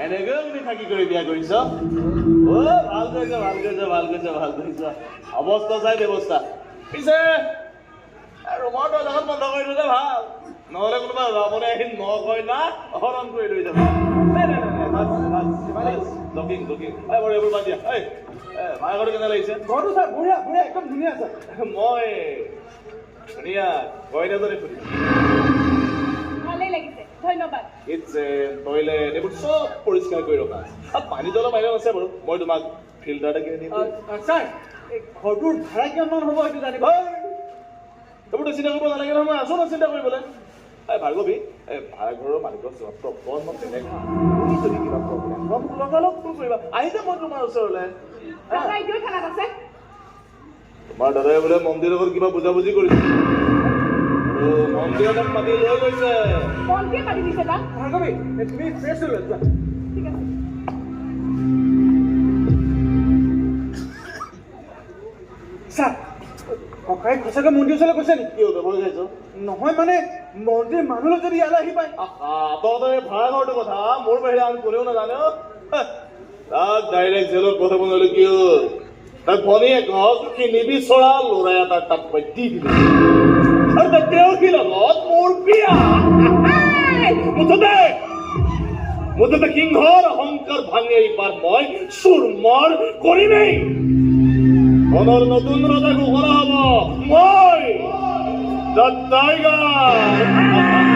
এনেকৈ তুমি থাকি কৰি বিয়া কৰিছ ভাল কৰিছ অৱস্থা চাই ব্যৱস্থা পিছে ৰুমৰ দৰ্জাখন বন্ধ কৰি দিলে ভাল নহ'লে কোনোবা যাবলৈ আহি নকয় না হৰণ কৰি লৈ যাব জগিং বাৰু এইবোৰ বাদ দিয়া মাৰ ঘৰটো কেনে লাগিছে ঘৰটো ছাৰ বঢ়িয়া একদম ধুনীয়া ছাৰ মই ধুনীয়া কইনা যদি ফুৰিম ভালেই লাগিছে ধন্যবাদ টয়লেট এইবোৰ চব পৰিষ্কাৰ কৰি ৰখা পানীটো অলপ বাহিৰত আছে বাৰু মই তোমাক ফিল্টাৰ এটা কিনি দিম ছাৰ এই ঘৰটোৰ ভাড়া কিমান হ'ব সেইটো জানিব এইবোৰতো চিন্তা কৰিব নালাগে নহয় মই আছো ন চিন্তা কৰিবলৈ ভাৰ্গৱী ভাড়াঘৰৰ মালিকক অকণমান তেনেকুৱা যদি কিবা প্ৰব্লেম হয় মোক লগালগ ফোন কৰিবা আহি যাম মই তোমাৰ ওচৰলৈ তোমাৰ দাদাই বোলে মন্দিৰৰ লগত কিবা বুজাবুজি কৰিছে মন্দিৰত মাতি লৈ গৈছে ভাৰ্গৱী তুমি ফ্ৰেছ হৈ যোৱা ছাৰ ককাই সঁচাকৈ মন্দিৰ ওচৰলৈ গৈছে নেকি কি হ'ল ভয় খাইছ নহয় মানে মন্দিৰ মানুহ যদি ইয়ালৈ আহি পায় তহঁতৰ এই ভাড়াঘৰটোৰ কথা মোৰ বাহিৰে আন কোনেও নাজানে তাক ডাইৰেক্ট জেলত পঠাব নোৱাৰিলো কি হ'ল তাক ভনীয়ে ঘৰত সি নিবিচৰা ল'ৰা এটাক তাত মই দি দিলো আৰু তাক প্ৰেয়সীৰ লগত মোৰ বিয়া মুঠতে সিংহৰ অহংকাৰ ভাঙি এইবাৰ মই চুৰমৰ কৰিমেই মনৰ নতুন ৰজা ঘোষণা হ'ব মই দ্য টাইগাৰ